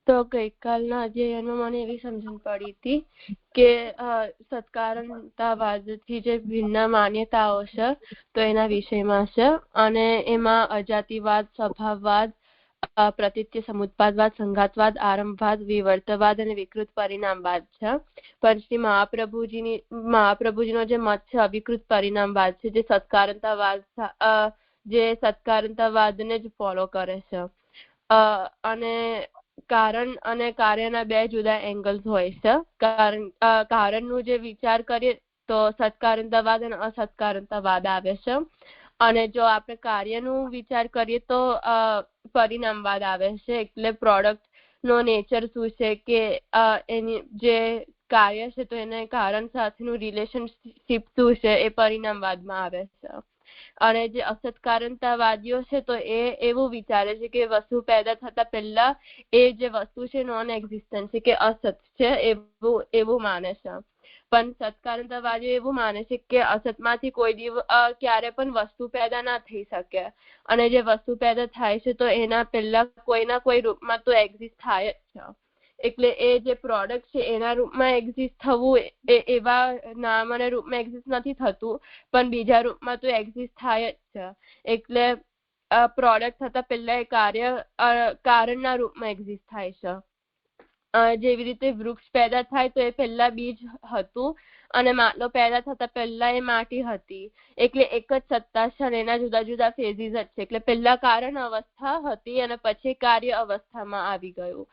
તો ગઈકાલના અધ્યાયનમાં મને એવી સમજણ પડી હતી કે સત્કારણતાવાદથી જે ભિન્ન માન્યતાઓ છે તો એના વિષયમાં છે, અને એમાં અજાતિવાદ, સ્વભાવવાદ, પ્રતીત્ય સમુત્પાદવાદ, સંઘાતવાદ, આરંભવાદ, વિવર્તવાદ અને વિકૃત પરિણામવાદ છે. પછી મહાપ્રભુજીનો જે મત છે અવિકૃત પરિણામવાદ છે, જે સત્કારણતાવાદને જ ફોલો કરે છે. અને કારણ અને કાર્યના બે જુદા એંગલ્સ હોય છે. કારણનું જે વિચાર કરીએ તો સત્કારણતાવાદ અને અસત્કારણતાવાદ આવે છે, અને જો આપણે કાર્યનું વિચાર કરીએ તો પરિણામવાદ આવે છે. એટલે પ્રોડક્ટ નો નેચર શું છે કે એની જે કાર્ય છે તો એને કારણ સાથેનું રિલેશનશીપ શું છે એ પરિણામવાદમાં આવે છે. અને જે અસત્કારણતાવાદીઓ છે તો એ એવું વિચારે છે કે વસ્તુ પેદા થતા પહેલા એ જે વસ્તુ છે નોન એક્ઝિસ્ટન્ટ છે, કે અસત છે, એવું માને છે. પણ સત્કારણતાવાદીઓ એવું માને છે કે અસતમાંથી ક્યારે પણ વસ્તુ પેદા ના થઈ શકે, અને જે વસ્તુ પેદા થાય છે તો એના પહેલા કોઈના કોઈ રૂપમાં તો એક્ઝિસ્ટ થાય જ છે. એટલે એ જે પ્રોડક્ટ છે એના રૂપમાં એક્ઝિસ્ટ થવું એવા નામ અને રૂપમાં એક્ઝિસ્ટ નથી થતું, પણ બીજા રૂપમાં તો એક્ઝિસ્ટ થાય જ છે. એટલે પ્રોડક્ટ થતા પહેલા એ કારણના રૂપમાં એક્ઝિસ્ટ થાય છે. જેવી રીતે વૃક્ષ પેદા થાય તો એ પહેલા બીજ હતું, અને માટલો પેદા થતા પહેલા એ માટી હતી. એટલે એક જ સત્તા છે અને એના જુદા જુદા ફેઝિસ જ છે. એટલે પહેલા કારણ અવસ્થા હતી અને પછી કાર્ય અવસ્થામાં આવી ગયું.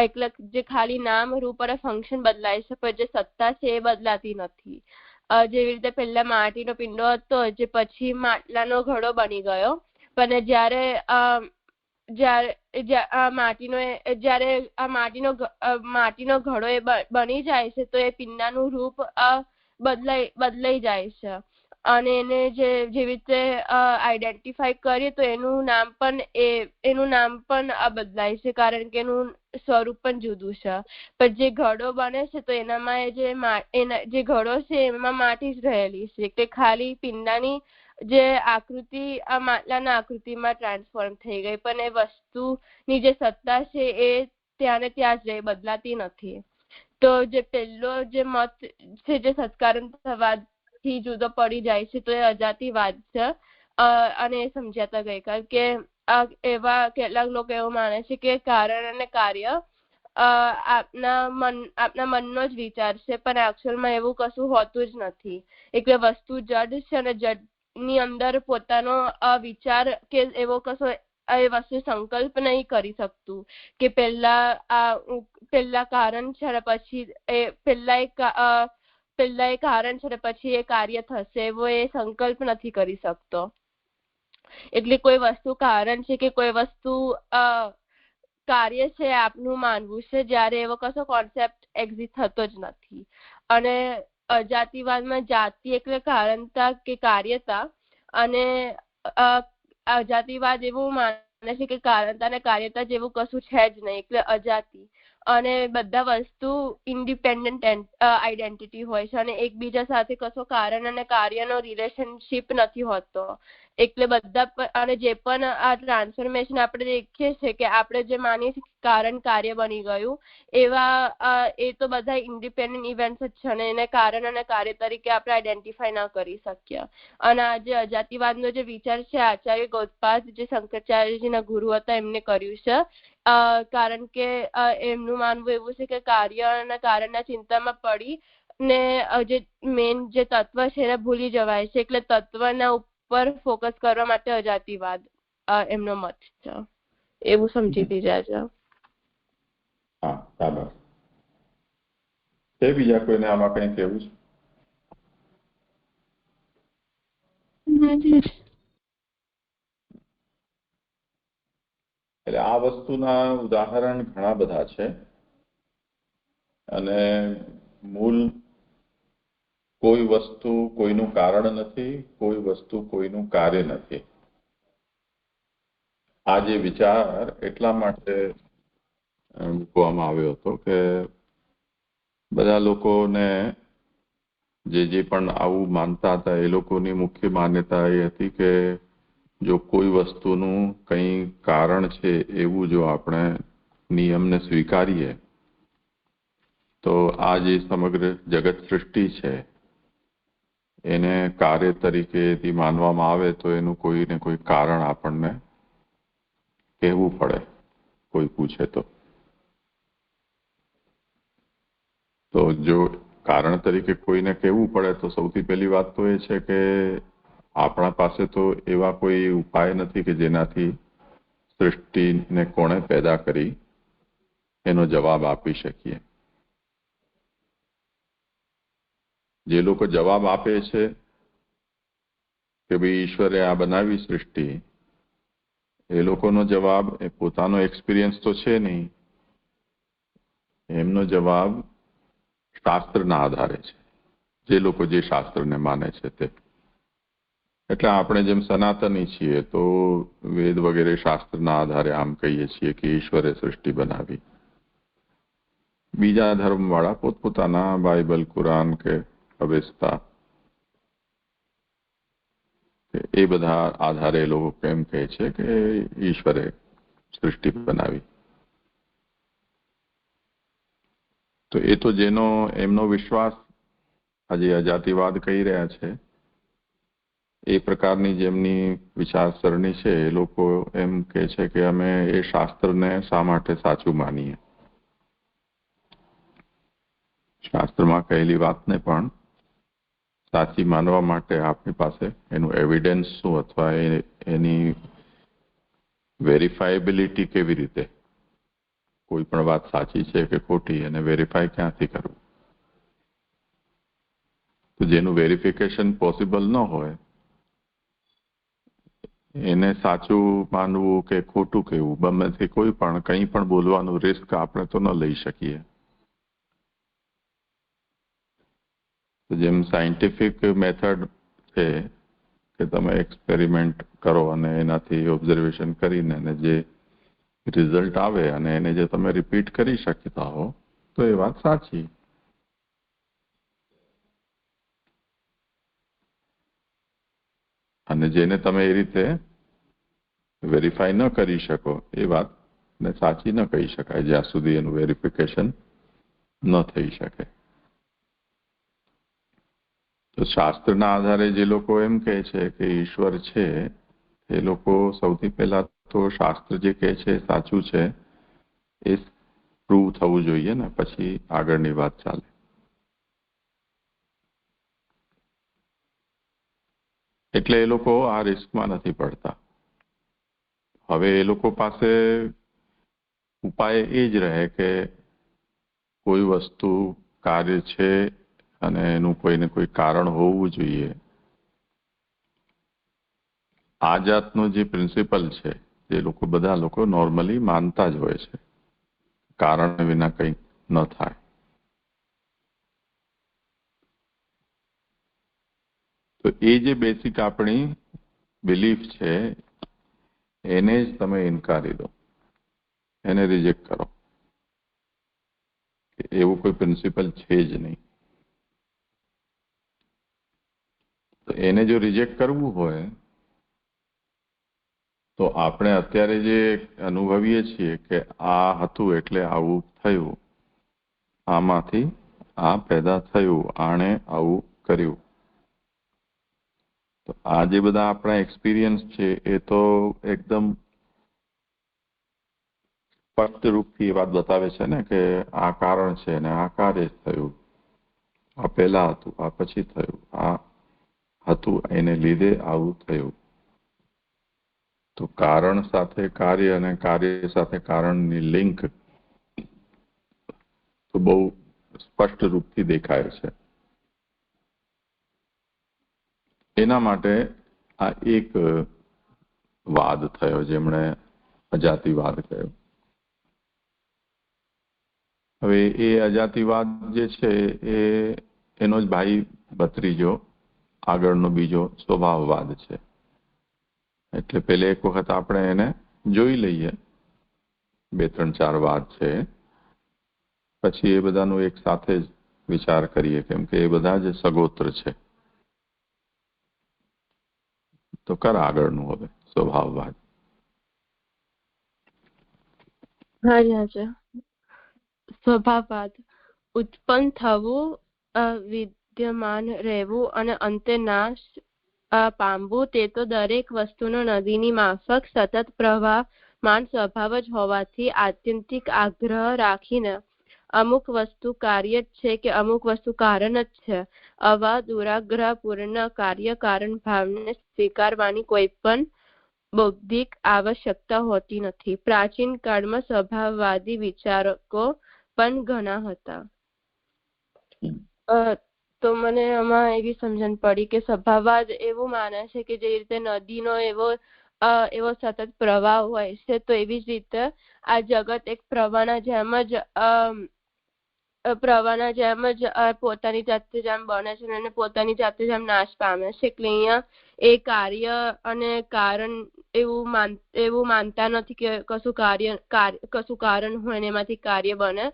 એટલે જે ખાલી નામ રૂપ અને ફંક્શન બદલાય છે, પણ જે સત્તા છે એ બદલાતી નથી. જેવી રીતે પહેલા માટીનો પિંડો હતો, જે પછી માટલાનો ઘડો બની ગયો. પણ જ્યારે માટીનો ઘડો એ બની જાય છે તો એ પિંડાનું રૂપ બદલાઈ જાય છે, અને એને જેવી રીતે આઈડેન્ટિફાઈ કરીએ તો એનું નામ પણ બદલાય છે, કારણ કે એનું સ્વરૂપ પણ જુદું છે. પણ જે ઘડો બને છે તો એનામાં જે ઘડો છે એમાં માટી જ રહેલી છે, કે ખાલી પિંડાની જે આકૃતિ માટલાના આકૃતિમાં ટ્રાન્સફોર્મ થઈ ગઈ, પણ એ વસ્તુની જે સત્તા છે એ ત્યાં જ રહે, બદલાતી નથી. તો જે પહેલો જે મત છે જે સત્કારણતાવાદથી જુદો પડી જાય છે તો એ અજાતિવાદ છે. અને એ સમજ્યા હતા ગઈકાલ કે એવા કેટલાક લોકો એવું માને છે કે કારણ અને કાર્ય આપના મનનો જ વિચાર છે, પણ એકચ્યુઅલમાં એવું કશું હોતું જ નથી. એટલે વસ્તુ જડ છે અને જડની અંદર પોતાનો વિચાર કે એવો કશો એ વસ્તુ સંકલ્પ નહીં કરી શકતું કે પહેલા કારણ છે અને પછી પહેલા એ કારણ છે અને પછી એ કાર્ય થશે, એવો એ સંકલ્પ નથી કરી શકતો. એટલે કોઈ વસ્તુ કારણ છે કે કોઈ વસ્તુ કાર્ય છે આપનું માનવું છે, જ્યારે એવો કશો કોન્સેપ્ટ એક્ઝિસ્ટ થતો જ નથી. અને અજાતિવાદમાં જાતિ એટલે કારણતા કે કાર્યતા, અને અજાતિવાદ એવું માને છે કે કારણતા અને કાર્યતા જેવું કશું છે જ નહીં, એટલે અજાતિ. અને બધા વસ્તુ ઇન્ડિપેન્ડન્ટ આઈડેન્ટિટી હોય છે, અને એકબીજા સાથે કશો કારણ અને કાર્યનો રિલેશનશીપ નથી હોતો. એટલે બધા અને જે પણ આ ટ્રાન્સફોર્મેશન આપણે દેખીએ છીએ કે આપણે જે માનીએ છીએ કારણ કાર્ય બની ગયું, એ તો બધા ઇન્ડિપેન્ડન્ટ ઇવેન્ટ્સ જ છે, અને એને કારણ અને કાર્ય તરીકે આપણે આઈડેન્ટિફાઈ ના કરી શકીએ. અને આ જે અજાતિવાદનો જે વિચાર છે આચાર્ય ગૌડપાદ, જે શંકરાચાર્યજીના ગુરુ હતા, એમને કર્યું છે. કારણ કે એમનું માનવું એવું છે કે કાર્ય અને કારણના ચિંતામાં પડી ને જે મેઇન જે તત્વ છે એને ભૂલી જવાય છે. એટલે તત્વના ઉપર ફોકસ કરવા માટે અજાતિવાદ એમનો મત છે. એવું સમજી દીધા છે. બીજા કોઈને આમાં કંઈ કહેવું છે? એટલે આ વસ્તુના ઉદાહરણ ઘણા બધા છે, અને મૂળ કોઈ વસ્તુ કોઈનું કારણ નથી, કોઈ વસ્તુ કોઈનું કાર્ય નથી. આ જે વિચાર એટલા માટે મૂકવામાં આવ્યો હતો કે બધા લોકોને જે પણ આવું માનતા હતા એ લોકોની મુખ્ય માન્યતા એ હતી કે જો કોઈ વસ્તુનું કંઈ કારણ છે એવું જો આપણે નિયમને સ્વીકારીએ તો આ જે સમગ્ર જગત સૃષ્ટિ છે એને કાર્ય તરીકેથી માનવામાં આવે તો એનું કોઈ ને કોઈ કારણ આપણને કહેવું પડે, કોઈ પૂછે તો જો કારણ તરીકે કોઈને કહેવું પડે તો સૌથી પહેલી વાત તો એ છે કે આપણા પાસે તો એવા કોઈ ઉપાય નથી કે જેનાથી સૃષ્ટિને કોણે પેદા કરી એનો જવાબ આપી શકીએ. જે લોકો જવાબ આપે છે કે ભાઈ ઈશ્વરે આ બનાવી સૃષ્ટિ, એ લોકોનો જવાબ એ પોતાનો એક્સપિરિયન્સ તો છે નહીં, એમનો જવાબ શાસ્ત્રના આધારે છે, જે લોકો જે શાસ્ત્રને માને છે તે. એટલે આપણે જેમ સનાતની છીએ તો વેદ વગેરે શાસ્ત્રના આધારે આમ કહીએ છીએ કે ઈશ્વરે સૃષ્ટિ બનાવી. બીજા ધર્મવાળા પોતપોતાના બાઇબલ, કુરાન કે અવેસ્તા એ બધા આધારે લોકો એમ કહે છે કે ઈશ્વરે સૃષ્ટિ બનાવી. તો એ તો જેનો એમનો વિશ્વાસ આજે અજાતિવાદ કહી રહ્યા છે એ પ્રકારની જેમની વિચારસરણી છે એ લોકો એમ કહે છે કે અમે એ શાસ્ત્રને શા માટે સાચું માનીએ. શાસ્ત્રમાં કહેલી વાતને પણ સાચી માનવા માટે આપણી પાસે એનું એવિડન્સ શું અથવા એની વેરીફાયેબિલિટી કેવી રીતે, કોઈ પણ વાત સાચી છે કે ખોટી એને વેરીફાઈ ક્યાંથી કરવું. તો જેનું વેરિફિકેશન પોસિબલ ન હોય એને સાચું માનવું કે ખોટું કહેવું ગમેથી કોઈ પણ કંઈ પણ બોલવાનું રિસ્ક આપણે તો ન લઈ શકીએ. જેમ સાયન્ટિફિક મેથડ છે કે તમે એક્સપેરિમેન્ટ કરો અને એનાથી ઓબ્ઝર્વેશન કરીને અને જે રિઝલ્ટ આવે અને એને જે તમે રિપીટ કરી શકતા હો તો એ વાત સાચી. અને જેને તમે એ રીતે વેરીફાઈ ન કરી શકો એ વાતને સાચી ન કહી શકાય જ્યાં સુધી એનું વેરિફિકેશન ન થઈ શકે. તો શાસ્ત્રના આધારે જે લોકો એમ કહે છે કે ઈશ્વર છે એ લોકો સૌથી પહેલા તો શાસ્ત્ર જે કહે છે સાચું છે એ પ્રૂવ થવું જોઈએ ને પછી આગળની વાત ચાલે. એટલે એ લોકો આ રિસ્કમાં નથી પડતા. હવે એ લોકો પાસે ઉપાય એ જ રહે કે કોઈ વસ્તુ કાર્ય છે અને એનું કોઈને કોઈ કારણ હોવું જોઈએ. આ જાતનો જે પ્રિન્સિપલ છે એ લોકો બધા લોકો નોર્મલી માનતા જ હોય છે, કારણ વિના કંઈ ન થાય. તો એ જે બેસિક આપણી બિલીફ છે એને જ તમે ઇનકારી દો, એને રિજેક્ટ કરો. એવું કોઈ પ્રિન્સિપલ છે જ નહીં. તો એને જો રિજેક્ટ કરવું હોય તો આપણે અત્યારે જે અનુભવીએ છીએ કે આ હતું એટલે આવું થયું, આમાંથી આ પેદા થયું, આણે આવું કર્યું. તો આ જે બધા આપણા એક્સપિરિયન્સ છે એ તો એકદમ સ્પષ્ટ રૂપથી એ વાત બતાવે છે ને કે આ કારણ છે ને આ કાર્ય થયું, આ પહેલા હતું આ પછી થયું, આ હતું એને લીધે આવું થયું. તો કારણ સાથે કાર્ય અને કાર્ય સાથે કારણની લિંક તો બહુ સ્પષ્ટ રૂપથી દેખાય છે. એના માટે આ એક વાદ થયો જેમણે અજાતિવાદ કહ્યો. હવે એ અજાતિવાદ જે છે એનો જ ભાઈ ભત્રીજો આગળનો બીજો સ્વભાવવાદ છે. એટલે પેલે એક વખત આપણે એને જોઈ લઈએ, 2-3-4 વાત છે, પછી એ બધાનો એક સાથે જ વિચાર કરીએ કેમ કે એ બધા જ સગોત્ર છે. તો કર આગળનું હવે સ્વભાવવાદ. હાજી. સ્વભાવવાદ ઉત્પન્ન થવું, વિદ્યમાન રહેવું અને અંતે નાશ પામવું તે તો દરેક વસ્તુનો નદીની માફક સતત પ્રવાહમાન સ્વભાવ જ હોવાથી આત્યંતિક આગ્રહ રાખીને અમુક વસ્તુ કાર્ય જ છે કે અમુક વસ્તુ કારણ જ છે આવા દુરાગ્રહપૂર્ણ કાર્ય કારણ ભાવને સ્વીકારવાની કોઈ પણ બૌદ્ધિક આવશ્યકતા હોતી નથી. પ્રાચીન કાળમાં સ્વભાવવાદી વિચારકો પણ ઘણા હતા. તો મને આમાં એવી સમજણ પડી કે સ્વભાવવાદ એવું માને છે કે જે રીતે નદીનો એવો સતત પ્રવાહ હોય છે તો એવી જ રીતે આ જગત એક પ્રવાહના જેમ જ પોતાની જાતે જેમ બને છે અને પોતાની જાતે જેમ નાશ પામે છે. એટલે અહીંયા એ કાર્ય અને કારણ એવું માનતા નથી કે કશું કારણ હોય ને એમાંથી કાર્ય બને.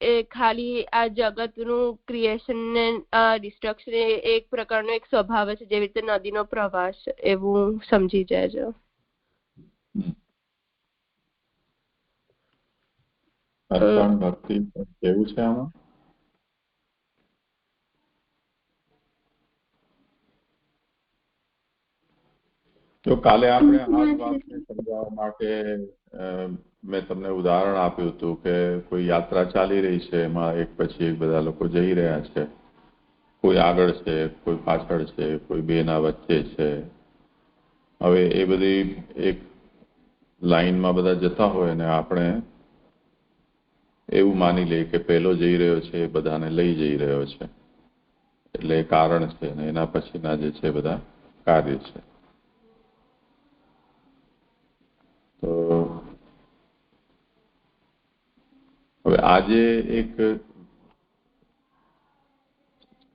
એ ખાલી આ જગતનું ક્રિએશન ને ડિસ્ટ્રક્શન એક પ્રકારનો એક સ્વભાવ છે જેવી રીતે નદીનો પ્રવાહ છે એવું સમજી જાય. અર્પણ ભક્તિ કેવું છે આમાં? તો કાલે આપણે આ વાતને સમજાવવા માટે મેં તમને ઉદાહરણ આપ્યું હતું કે કોઈ યાત્રા ચાલી રહી છે, એમાં એક પછી એક બધા લોકો જઈ રહ્યા છે. કોઈ આગળ છે, કોઈ પાછળ છે, કોઈ બેના વચ્ચે છે. હવે એ બધી એક લાઈનમાં બધા જતા હોય ને આપણે એવું માની લઈએ કે પહેલો જઈ રહ્યો છે એ બધાને લઈ જઈ રહ્યો છે, એટલે એ કારણ છે ને એના પછીના જે છે બધા કાર્ય છે. તો હવે આજે એક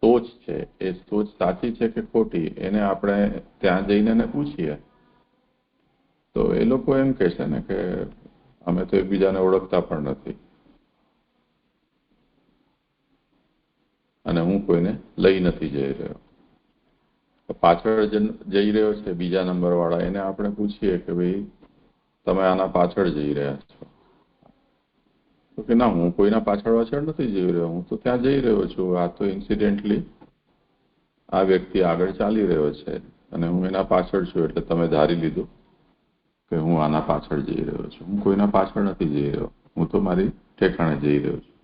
સોચ છે, એ સોચ સાચી છે કે ખોટી એને આપણે ત્યાં જઈને પૂછીએ તો એ લોકો એમ કહે છે ને કે અમે તો એકબીજાને ઓળખતા પણ નથી અને હું કોઈને લઈ નથી જઈ રહ્યો. પાછળ જઈ રહ્યો છે બીજા નંબર વાળા, એને આપણે પૂછીએ કે ભાઈ તમે આના પાછળ જઈ રહ્યા છો તો કે ના, હું કોઈના પાછળ નથી જઈ રહ્યો, હું તો ત્યાં જઈ રહ્યો છું. આ તો ઇન્સિડેન્ટલી આ વ્યક્તિ આગળ ચાલી રહ્યો છે અને હું એના પાછળ છું એટલે તમે ધારી લીધું કે હું આના પાછળ જઈ રહ્યો છું. હું કોઈના પાછળ નથી જઈ રહ્યો, હું તો મારી ઠેકાણે જઈ રહ્યો છું.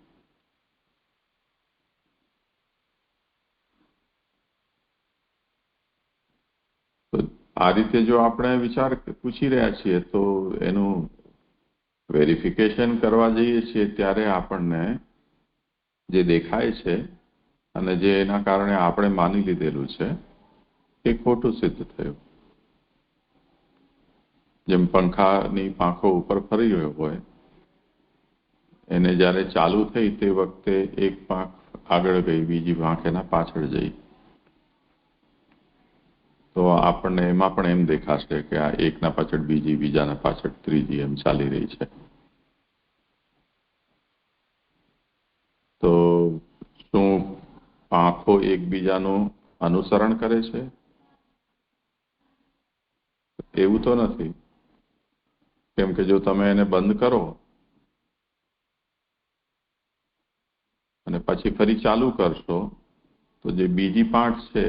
તો આ રીતે જો આપણે વિચાર પૂછી રહ્યા છીએ તો એનું વેરિફિકેશન કરવા જઈએ છીએ ત્યારે આપણને જે દેખાય છે અને જે એના કારણે આપણે માની લીધેલું છે એ ખોટું સિદ્ધ થયું. જેમ પંખાની પાંખો ઉપર ફરી રહ્યો હોય, એને જ્યારે ચાલુ થઈ તે વખતે એક પાંખ આગળ ગઈ, બીજી પાંખ એના પાછળ જઈ, તો આપણને એમાં પણ એમ દેખાશે કે આ એકના પાછળ બીજી, બીજાના પાછળ ત્રીજી એમ ચાલી રહી છે. તો શું પાંખો એકબીજાનું અનુસરણ કરે છે? એવું તો નથી, કેમ કે જો તમે એને બંધ કરો અને પછી ફરી ચાલુ કરશો તો જે બીજી પાંખ છે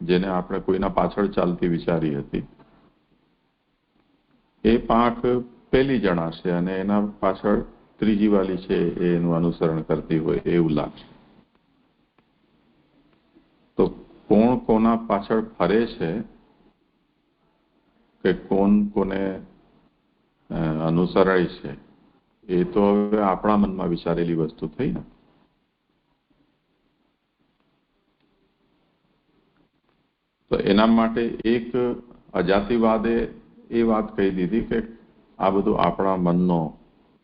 જેને આપણે કોઈના પાછળ ચાલતી વિચારી હતી એ પાંખ પહેલી જણાશે અને એના પાછળ ત્રીજી વાળી છે એનું અનુસરણ કરતી હોય એવું લાગશે. તો કોણ કોના પાછળ ફરે છે કે કોણ કોને અનુસરાય છે એ તો હવે આપણા મનમાં વિચારેલી વસ્તુ થઈ ને. તો એના માટે એક અજાતિવાદે એ વાત કહી દીધી કે આ બધું આપણા મનનો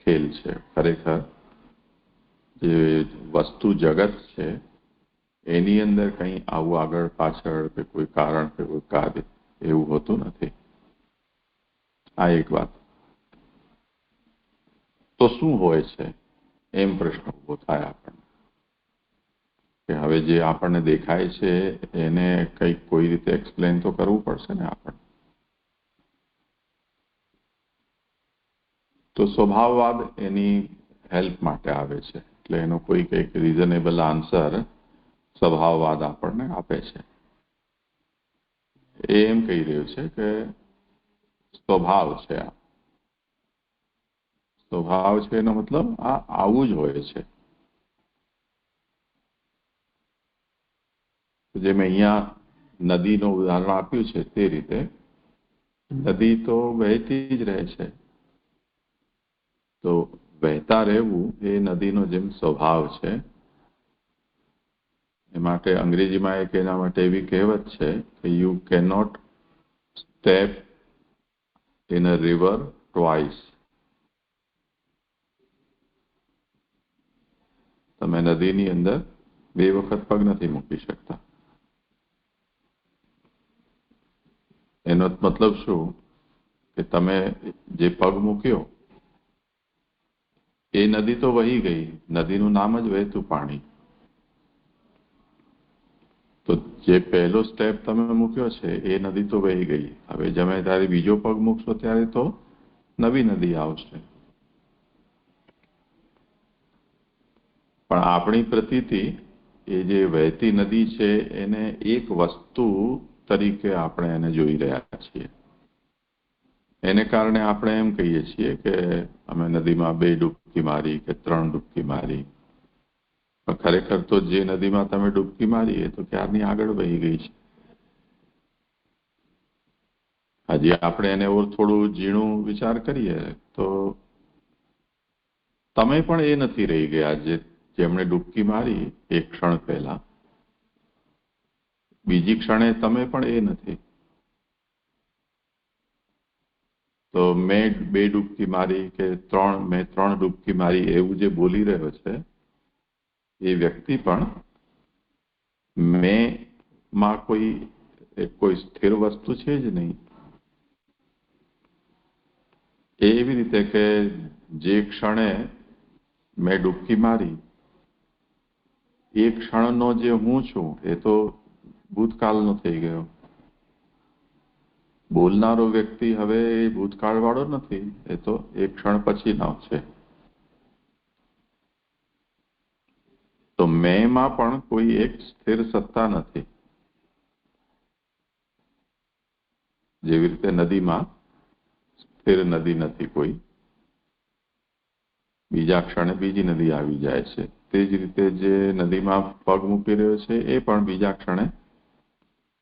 ખેલ છે. ખરેખર જે વસ્તુ જગત છે એની અંદર કંઈ આવું આગળ પાછળ કે કોઈ કારણ કે કોઈ કાર્ય એવું હોતું નથી. આ એક વાત. તો શું હોય છે એમ પ્રશ્ન ઉભો થાય આપણને કે હવે જે આપણને દેખાય છે એને કંઈક કોઈ રીતે એક્સપ્લેન તો કરવું પડશે ને આપણને. તો સ્વભાવવાદ એની હેલ્પ માટે આવે છે. એટલે એનો કોઈ કંઈક રિઝનેબલ આન્સર સ્વભાવવાદ આપણને આપે છે. એ એમ કહી રહ્યું છે કે સ્વભાવ છે, આ સ્વભાવ છે એનો મતલબ આ આવું જ હોય છે. જે મેં અહીંયા નદીનું ઉદાહરણ આપ્યું છે તે રીતે નદી તો વહેતી જ રહે છે, તો વહેતા રહેવું એ નદીનો જેમ સ્વભાવ છે. એ માટે અંગ્રેજીમાં એક એના માટે એવી કહેવત છે કે you cannot step in a river twice. તમે નદીની અંદર બે વખત પગ નથી મૂકી શકતા. એનો મતલબ શું કે તમે જે પગ મૂક્યો એ નદી તો વહી ગઈ, નદીનું નામ જ વહેતું પાણી. તો જે પહેલો સ્ટેપ તમે મૂક્યો છે એ નદી તો વહી ગઈ. હવે તમે ત્યારે બીજો પગ મૂકશો ત્યારે તો નવી નદી આવશે. પણ આપણી પ્રતીતિ એ જે વહેતી નદી છે એને એક વસ્તુ તરીકે આપણે એને જોઈ રહ્યા છીએ. એને કારણે આપણે એમ કહીએ છીએ કે અમે નદીમાં 2 ડૂબકી મારી કે 3 ડૂબકી મારી. પણ ખરેખર તો જે નદીમાં તમે ડૂબકી મારી એ તો ક્યારની આગળ વહી ગઈ છે. હજી આપણે એને થોડું ઝીણું વિચાર કરીએ તો તમે પણ એ નથી રહી ગયા જેમણે ડૂબકી મારી એક ક્ષણ પહેલા. બીજી ક્ષણે તમે પણ એ નથી. તો મેં 2 ડૂબકી મારી કે મેં 3 ડૂબકી મારી એવું જે બોલી રહ્યો છે એ વ્યક્તિ પણ મેં માં કોઈ સ્થિર વસ્તુ છે જ નહીં. એવી રીતે કે જે ક્ષણે મેં ડૂબકી મારી એ ક્ષણનો જે હું છું એ તો ભૂતકાળનો થઈ ગયો. બોલનારો વ્યક્તિ હવે એ ભૂતકાળવાળો નથી, એ તો એક ક્ષણ પછીનો છે. તો મેંમાં પણ કોઈ એક સ્થિર સત્તા નથી. જેવી રીતે નદીમાં સ્થિર નદી નથી કોઈ, બીજા ક્ષણે બીજી નદી આવી જાય છે. તે જ રીતે જે નદીમાં પગ મૂકી રહ્યો છે એ પણ બીજા ક્ષણે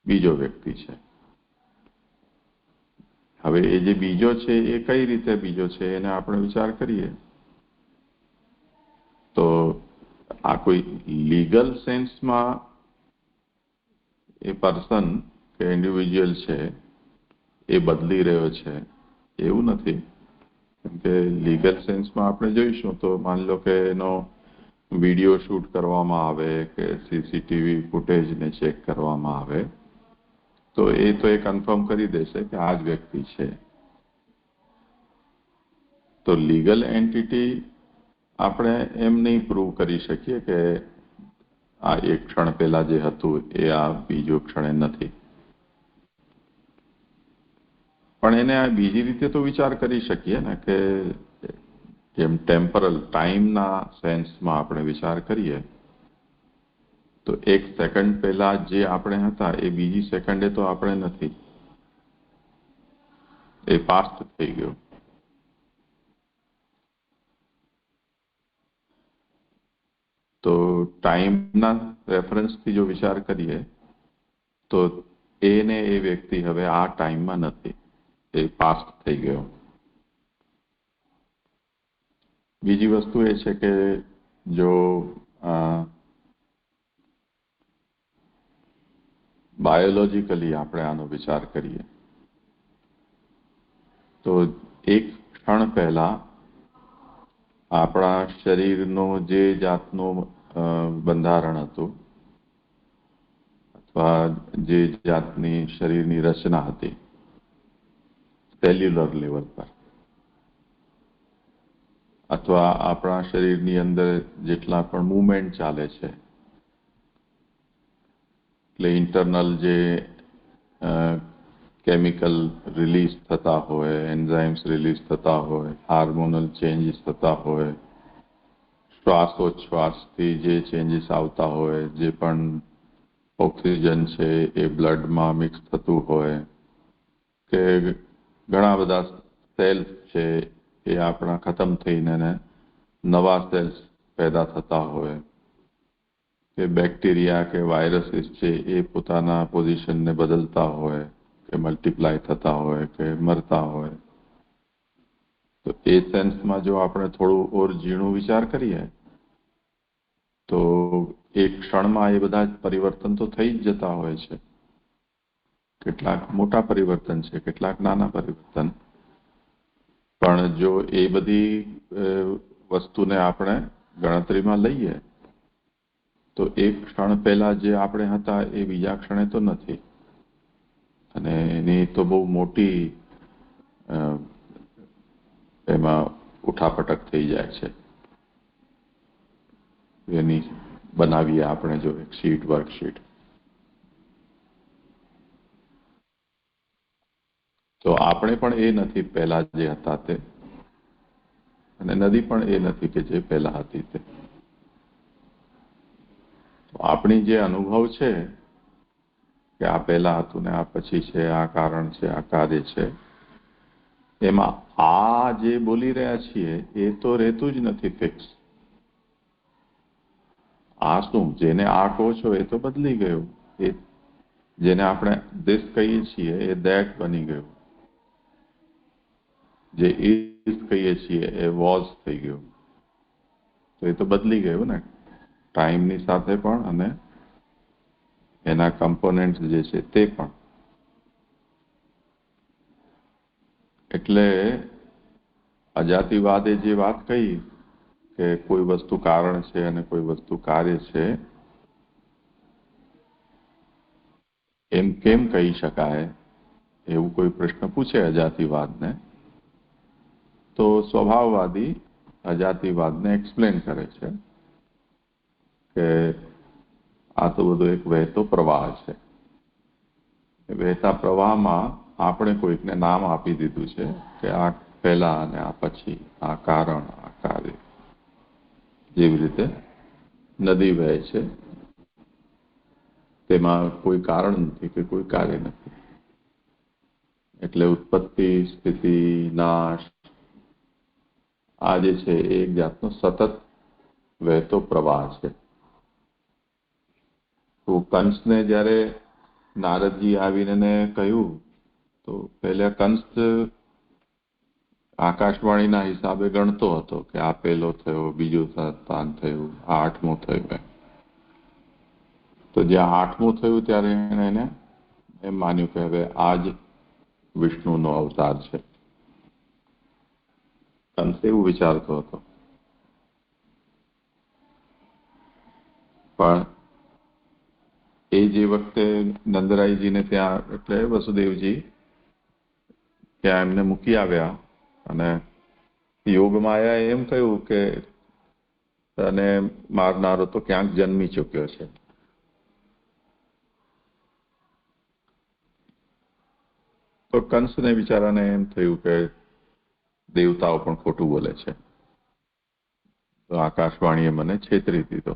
બીજો વ્યક્તિ છે. હવે એ જે બીજો છે એ કઈ રીતે બીજો છે એને આપણે વિચાર કરીએ તો આ કોઈ લીગલ સેન્સમાં એ પર્સન કે ઇન્ડિવિજ્યુઅલ છે એ બદલી રહ્યો છે એવું નથી. કેમ કે લીગલ સેન્સમાં આપણે જોઈશું તો માની લો કે એનો વિડીયો શૂટ કરવામાં આવે કે સીસીટીવી ફૂટેજને ચેક કરવામાં આવે તો એ કન્ફર્મ કરી દેશે કે આ જ વ્યક્તિ છે. તો લીગલ એન્ટિટી આપણે એમ નહીં પ્રૂવ કરી શકીએ કે આ એક ક્ષણ પહેલા જે હતું એ આ બીજો ક્ષણે નથી. પણ એને આ બીજી રીતે તો વિચાર કરી શકીએ ને કે જેમ ટેમ્પરલ ટાઈમના સેન્સમાં આપણે વિચાર કરીએ તો એક સેકન્ડ પહેલા જે આપણે હતા એ બીજી સેકન્ડે તો આપણે નથી, એ પાસ્ટ થઈ ગયું. તો ટાઈમના રેફરન્સથી જો વિચાર કરીએ તો એને એ વ્યક્તિ હવે આ ટાઈમમાં નથી, એ પાસ્ટ થઈ ગયો. બીજી વસ્તુ એ છે કે જો બાયોલોજીકલી આપણે આનો વિચાર કરીએ તો એક ક્ષણ પહેલા આપણા શરીરનું જે જાતનું બંધારણ હતું અથવા જે જાતની શરીરની રચના હતી સેલ્યુલર લેવલ પર, અથવા આપણા શરીરની અંદર જેટલા પણ મૂવમેન્ટ ચાલે છે એટલે ઇન્ટરનલ જે કેમિકલ રિલીઝ થતા હોય, એન્ઝાઇમ્સ રિલીઝ થતા હોય, હાર્મોનલ ચેન્જીસ થતા હોય, શ્વાસોચ્છ્વાસથી જે ચેન્જીસ આવતા હોય, જે પણ ઓક્સિજન છે એ બ્લડમાં મિક્સ થતું હોય, કે ઘણા બધા સેલ્સ છે એ આપણા ખતમ થઈને નવા સેલ્સ પેદા થતા હોય, કે બેક્ટેરિયા કે વાયરસીસ છે એ પોતાના પોઝિશનને બદલતા હોય, કે મલ્ટીપ્લાય થતા હોય, કે મરતા હોય, તો એ સેન્સમાં જો આપણે થોડું ઓર ઝીણું વિચાર કરીએ તો એક ક્ષણમાં એ બધા પરિવર્તન તો થઈ જ જતા હોય છે. કેટલાક મોટા પરિવર્તન છે, કેટલાક નાના પરિવર્તન, પણ જો એ બધી વસ્તુને આપણે ગણતરીમાં લઈએ તો એક ક્ષણ પહેલા જે આપણે હતા એ બીજા ક્ષણે તો નથી, અને એની તો બહુ મોટી એમાં ઉઠાપટક થઈ જાય છે. એની બનાવીએ આપણે જો એક શીટ, વર્કશીટ, તો આપણે પણ એ નથી પહેલા જે હતા તે, અને નદી પણ એ નથી કે જે પહેલા હતી તે. તો આપણી જે અનુભવ છે કે આ પહેલા હતું ને આ પછી છે, આ કારણ છે, આ કાર્ય છે, એમાં આ જે બોલી રહ્યા છીએ એ તો રહેતું જ નથી ફિક્સ. આ શું, જેને આ કહો છો એ તો બદલી ગયું. એ જેને આપણે this કહીએ છીએ એ that બની ગયું. જે is કહીએ છીએ એ was થઈ ગયું. તો એ તો બદલી ગયું ને, ટાઈમની સાથે પણ અને એના કમ્પોનેન્ટ જે છે તે પણ. એટલે અજાતિવાદે જે વાત કહી કે કોઈ વસ્તુ કારણ છે અને કોઈ વસ્તુ કાર્ય છે, એમ કેમ કહી શકાય, એવું કોઈ પ્રશ્ન પૂછે અજાતિવાદને, તો સ્વભાવવાદી અજાતિવાદને એક્સપ્લેન કરે છે કે આ તો બધો એક વહેતો પ્રવાહ છે. વહેતા પ્રવાહમાં આપણે કોઈકને નામ આપી દીધું છે કે આ પહેલા અને આ પછી, આ કારણ, આ કાર્ય. જેવી રીતે નદી વહે છે, તેમાં કોઈ કારણ નથી કે કોઈ કાર્ય નથી. એટલે ઉત્પત્તિ, સ્થિતિ, નાશ, આ જે છે એ એક જાતનો સતત વહેતો પ્રવાહ છે. તો કંસને જ્યારે નારદજી આવીને કહ્યું તો પહેલા કંસ આકાશવાણીના હિસાબે ગણતો હતો કે આ પહેલો થયો, બીજો સંતાન થયું, આ 8મું થયું. તો જ્યાં 8મું થયું ત્યારે એને એમ માન્યું કે હવે આ જ વિષ્ણુનો અવતાર છે. કંસ એવું વિચારતો હતો. પણ એ જે વખતે નંદરાયજીને ત્યાં, એટલે વસુદેવજી ત્યાં એમને મૂકી આવ્યા, અને યોગમાયાએ એમ કહ્યું કે તને મારનારો તો ક્યાંક જન્મી ચૂક્યો છે. તો કંસને બિચારાને એમ થયું કે દેવતાઓ પણ ખોટું બોલે છે, તો આકાશવાણીએ મને છેતરી દીધો.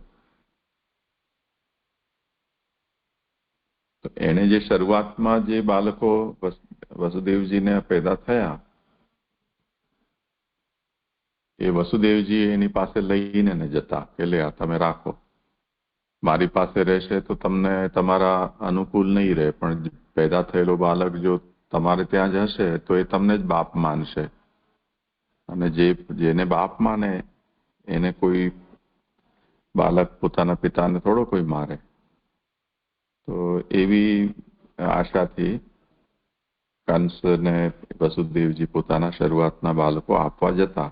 તો એને જે શરૂઆતમાં જે બાળકો વસુદેવજીને પેદા થયા, એ વસુદેવજી એની પાસે લઈને જતા કે લે આ તમે રાખો, મારી પાસે રહેશે તો તમને તમારા અનુકૂળ નહીં રહે, પણ પેદા થયેલો બાળક જો તમારે ત્યાં જ હશે તો એ તમને જ બાપ માનશે, અને જેને બાપ માને એને કોઈ બાળક પોતાના પિતાને થોડો કોઈ મારે. તો એવી આશાથી કંસને વસુદેવજી પોતાના શરૂઆતના બાળકો આપવા જતા.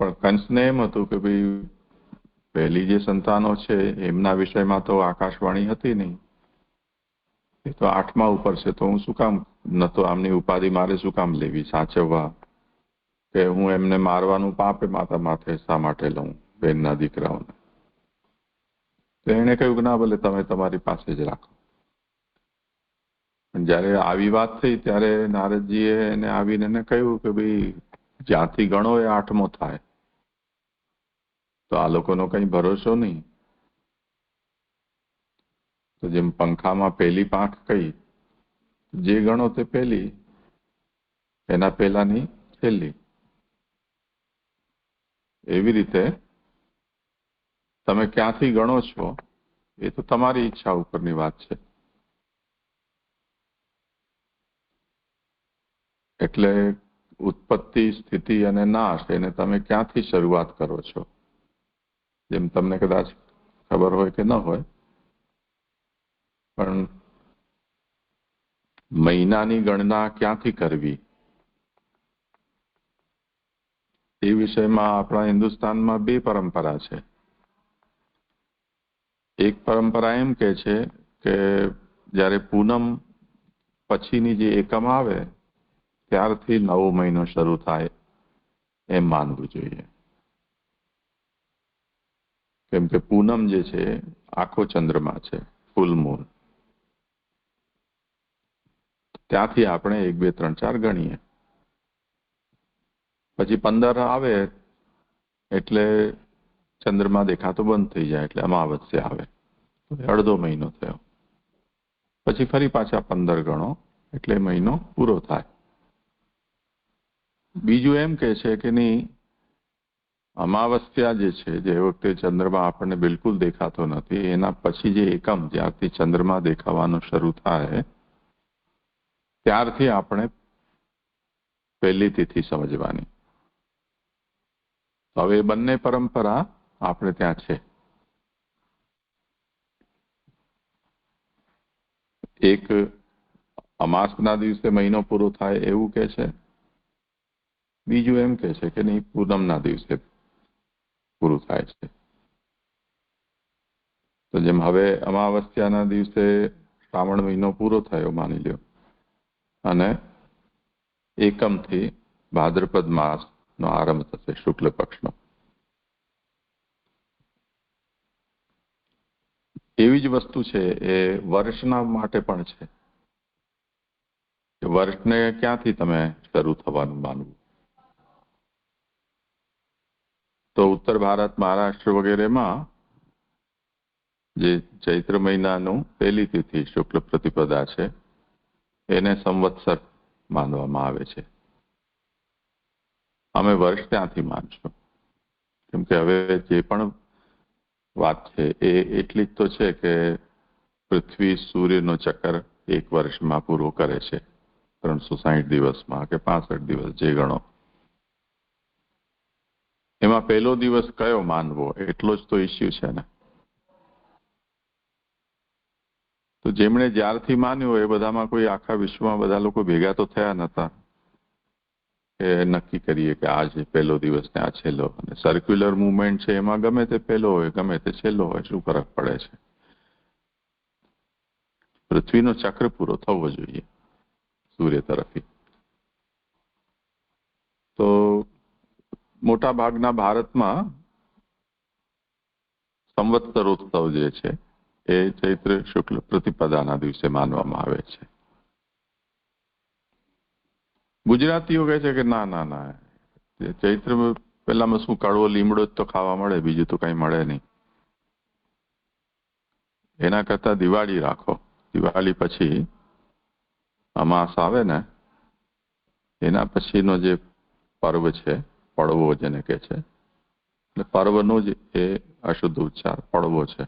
પણ કંસને એમ હતું કે ભાઈ પહેલી જે સંતાનો છે એમના વિષયમાં તો આકાશવાણી હતી નહીં, એ તો 8મા ઉપર છે, તો હું શું કામ, ન તો આમની ઉપાધિ મારે શું કામ લેવી, સાચવવા, કે હું એમને મારવાનું પાપે માતા માથે શા માટે લઉં બેનના દીકરાઓને. તો એને કહ્યું કે ના ભલે તમે તમારી પાસે જ રાખો. જ્યારે આવી વાત થઈ ત્યારે નારદજીએ એને આવીને એને કહ્યું કે ભાઈ જ્યાંથી ગણો એ 8મો થાય, તો આ લોકોનો કઈ ભરોસો નહીં. તો જેમ પંખામાં પહેલી પાંખ કઈ, જે ગણો તે પહેલી, એના પહેલાની છેલ્લી. એવી રીતે તમે ક્યાંથી ગણો છો એ તો તમારી ઈચ્છા ઉપરની વાત છે. એટલે ઉત્પત્તિ, સ્થિતિ અને નાશ એને તમે ક્યાંથી શરૂઆત કરો છો, જેમ તમને કદાચ ખબર હોય કે ન હોય, પણ મહિનાની ગણના ક્યાંથી કરવી એ વિષયમાં આપણા હિન્દુસ્તાનમાં 2 પરંપરા છે. એક પરંપરા એમ કે છે કે જ્યારે પૂનમ પછીની જે એકમ આવે ત્યારથી નવો મહિનો શરૂ થાય એમ માનવું જોઈએ. કેમ કે પૂનમ જે છે આખો ચંદ્રમા છે, ફૂલ મૂન. ત્યાંથી આપણે 1, 2, 3, 4 ગણીએ. પછી 15 આવે એટલે ચંદ્રમા દેખાતો બંધ થઈ જાય, એટલે અમાવસ્યા આવે, અડધો મહિનો થયો. પછી ફરી પાછા 15 ગણો એટલે મહિનો પૂરો થાય. બીજું એમ કે છે કે નહીં, અમાવસ્યા જે છે, જે વખતે ચંદ્રમા આપણને બિલકુલ દેખાતો નથી, એના પછી જે એકમ જ્યારથી ચંદ્રમા દેખાવાનો શરૂ થાય ત્યારથી આપણે પહેલી તિથિ સમજવાની. હવે બંને પરંપરા આપણે ત્યાં છે. એક અમાસના દિવસે મહિનો પૂરો થાય એવું કે છે, બીજું એમ કે છે કે નહીં, પૂનમના દિવસે પૂરું થાય છે. તો જેમ હવે અમાવસ્યાના દિવસે શ્રાવણ મહિનો પૂરો થયો માની લ્યો, અને એકમથી ભાદ્રપદ માસનો આરંભ થશે, શુક્લ પક્ષનો. એવી જ વસ્તુ છે એ વર્ષના માટે પણ છે. વર્ષને ક્યાંથી તમે શરૂ થવાનું માનવું? તો ઉત્તર ભારત, મહારાષ્ટ્ર વગેરેમાં જે ચૈત્ર મહિનાનું પહેલી તિથિ શુક્લ પ્રતિપદા છે એને સંવત્સર માનવામાં આવે છે. અમે વર્ષ ત્યાંથી માનશું, કેમ કે હવે જે પણ વાત છે એ એટલી જ તો છે કે પૃથ્વી સૂર્યનો ચક્કર 1 વર્ષમાં પૂરો કરે છે, 360 દિવસમાં કે 65 દિવસ જે ગણો. એમાં પહેલો દિવસ કયો માનવો એટલો જ તો ઇસ્યુ છે ને. તો જેમણે જ્યારથી માન્યું એ બધામાં કોઈ આખા વિશ્વમાં બધા લોકો ભેગા તો થયા નતા કે નક્કી કરીએ કે આ જે પહેલો દિવસ ને આ છેલ્લો. અને સર્ક્યુલર મુવમેન્ટ છે એમાં ગમે તે પહેલો હોય ગમે તે છેલ્લો હોય, શું ફરક પડે છે? પૃથ્વીનો ચક્ર પૂરો થવો જોઈએ સૂર્ય તરફથી. તો મોટા ભાગના ભારતમાં સંવત્સરોત્સવ જે છે એ ચૈત્ર શુક્લ પ્રતિપદાના દિવસે માનવામાં આવે છે. ગુજરાતીઓ કહે છે કે ના ના ના, ચૈત્ર પહેલામાં શું કડવો લીમડો જ તો ખાવા મળે, બીજું તો કઈ મળે નહીં. એના કરતા દિવાળી રાખો. દિવાળી પછી અમાસ આવે ને એના પછીનો જે પર્વ છે, પડવો જેને કહે છે, એટલે પર્વનો જ એ અશુદ્ધ ઉચ્ચાર પડવો છે,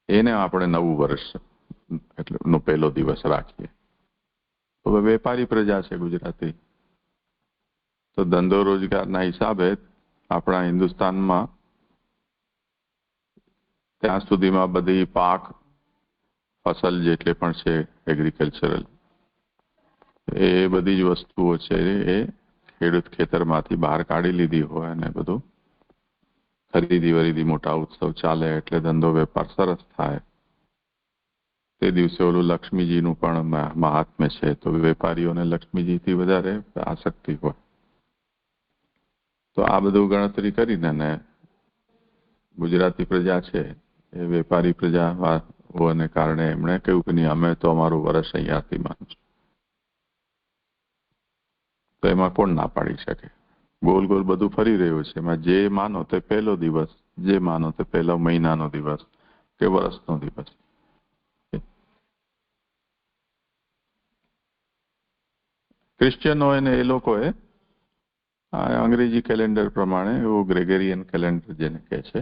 એને આપણે નવું વર્ષ એટલે નો પહેલો દિવસ રાખીએ. તો વેપારી પ્રજા છે ગુજરાતી, તો ધંધો રોજગારના હિસાબે આપણા હિન્દુસ્તાનમાં ત્યાં સુધીમાં બધી પાક ફસલ જેટલે પણ છે એગ્રીકલ્ચરલ, એ બધી જ વસ્તુઓ છે એ ખેડૂત ખેતરમાંથી બહાર કાઢી લીધી હોય અને બધું ખરીદી વરીદી મોટા ઉત્સવ ચાલે એટલે ધંધો વેપાર સરસ થાય. તે દિવસે ઓલું લક્ષ્મીજીનું પણ મહાત્મ્ય છે, તો વેપારીઓને લક્ષ્મીજીથી વધારે આસક્તિ હોય. તો આ બધું ગણતરી કરીને ગુજરાતી પ્રજા છે એ વેપારી પ્રજા હોવાને કારણે એમણે કહ્યું કે નહીં, અમે તો અમારું વર્ષ અહીંયાથી માનશું. તો એમાં કોણ ના પાડી શકે? ગોલ ગોલ બધું ફરી રહ્યું છે. એમાં જે માનો તે પહેલો દિવસ, જે માનો તે પહેલો મહિનાનો દિવસ કે વર્ષનો દિવસ. ક્રિશ્ચિયનો હોય ને એ લોકોએ અંગ્રેજી કેલેન્ડર પ્રમાણે એવું ગ્રેગેરિયન કેલેન્ડર જેને કહે છે,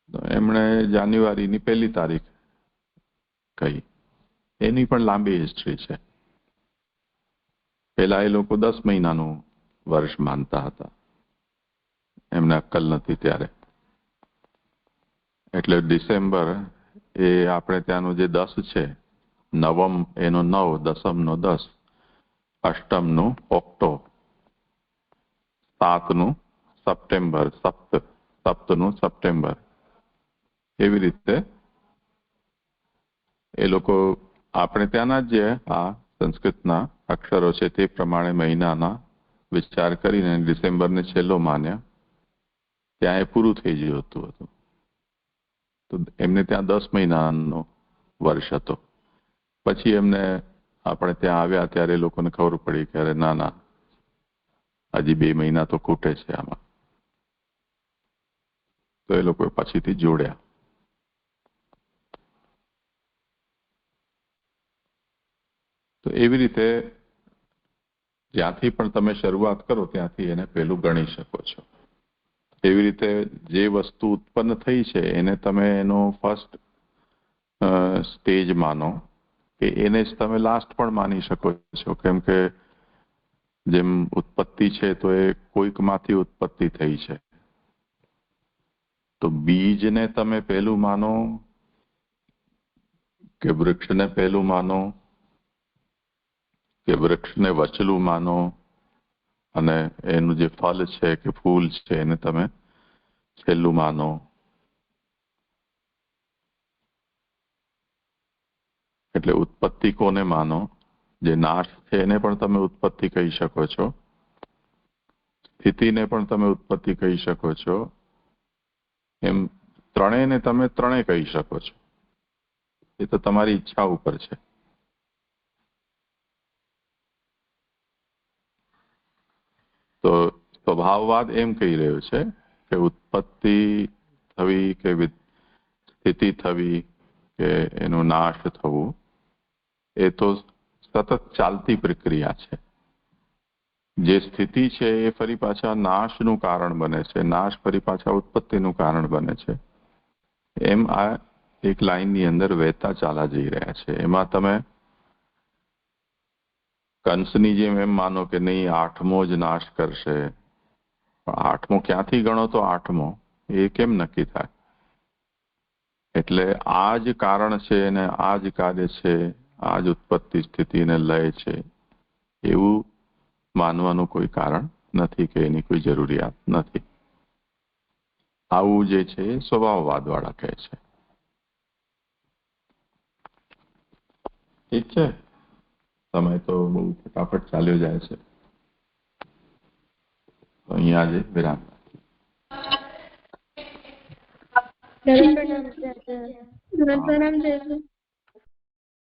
તો એમણે જાન્યુઆરીની 1 તારીખ કહી. એની પણ લાંબી હિસ્ટ્રી છે. પહેલા એ લોકો 10 મહિનાનું વર્ષ માનતા હતા, એમને અક્કલ નથી ત્યારે. એટલે ડિસેમ્બર એ આપણે ત્યાંનું જે 10 છે, નવમ એનો 9, દસમનો 10, અષ્ટમનું ઓક્ટો, સાતનું સપ્ટેમ્બર, સપ્તનું સપ્ટેમ્બર. એવી રીતે એ લોકો આપણે ત્યાંના જે આ સંસ્કૃતના અક્ષરો છે તે પ્રમાણે મહિનાના વિચાર કરીને ડિસેમ્બરને છેલ્લો માન્યા. ત્યાં એ પૂરું થઈ ગયું હતું. તો એમને ત્યાં 10 મહિનાનો વર્ષ હતો. પછી એમને આપણે ત્યાં આવ્યા ત્યારે લોકોને ખબર પડી કે અરે ના ના, હજી 2 મહિના તો ખૂટે છે આમાં. તો એ લોકોએ પછીથી જોડ્યા. તો એવી રીતે જ્યાંથી પણ તમે શરૂઆત કરો ત્યાંથી એને પહેલું ગણી શકો છો. એવી રીતે જે વસ્તુ ઉત્પન્ન થઈ છે એને તમે એનો ફર્સ્ટ સ્ટેજ માનો, કે એને જ તમે લાસ્ટ પણ માની શકો છો. કેમ કે જેમ ઉત્પત્તિ છે તો એ કોઈકમાંથી ઉત્પત્તિ થઈ છે. તો બીજને તમે પહેલું માનો કે વૃક્ષને પહેલું માનો કે વૃક્ષને વચલું માનો, અને એનું જે ફળ છે કે ફૂલ છે એને તમે છેલ્લું માનો. એટલે ઉત્પત્તિ કોને માનો? જે નાશ છે એને પણ તમે ઉત્પત્તિ કહી શકો છો, સ્થિતિને પણ તમે ઉત્પત્તિ કહી શકો છો. એમ ત્રણેયને તમે ત્રણેય કહી શકો છો. એ તો તમારી ઈચ્છા ઉપર છે. તો સ્વભાવવાદ એમ કહી રહ્યો છે કે ઉત્પત્તિ થવી કે સ્થિતિ થવી કે એનો નાશ થવું એ તો સતત ચાલતી પ્રક્રિયા છે. જે સ્થિતિ છે એ ફરી પાછા નાશનું કારણ બને છે, નાશ ફરી પાછા ઉત્પત્તિનું કારણ બને છે. એમ આ એક લાઈનની અંદર વહેતા ચાલા જઈ રહ્યા છે. એમાં તમે કંસની જેમ એમ માનો કે નહીં, 8મો જ નાશ કરશે. 8મો ક્યાંથી ગણો તો 8મો એ કેમ નક્કી થાય? એટલે આ જ કારણ છે ને આ જ કાર્ય છે, આ જ ઉત્પત્તિ સ્થિતિને લય છે, એવું માનવાનું કોઈ કારણ નથી કે એની કોઈ જરૂરિયાત નથી. આવું જે છે એ સ્વભાવવાદ વાળા કહે છે. ઠીક છે. સમય તો બહુ ફટાફટ ચાલ્યો જાય છે. અહીંયા આજે વિરામ. પ્રણામ.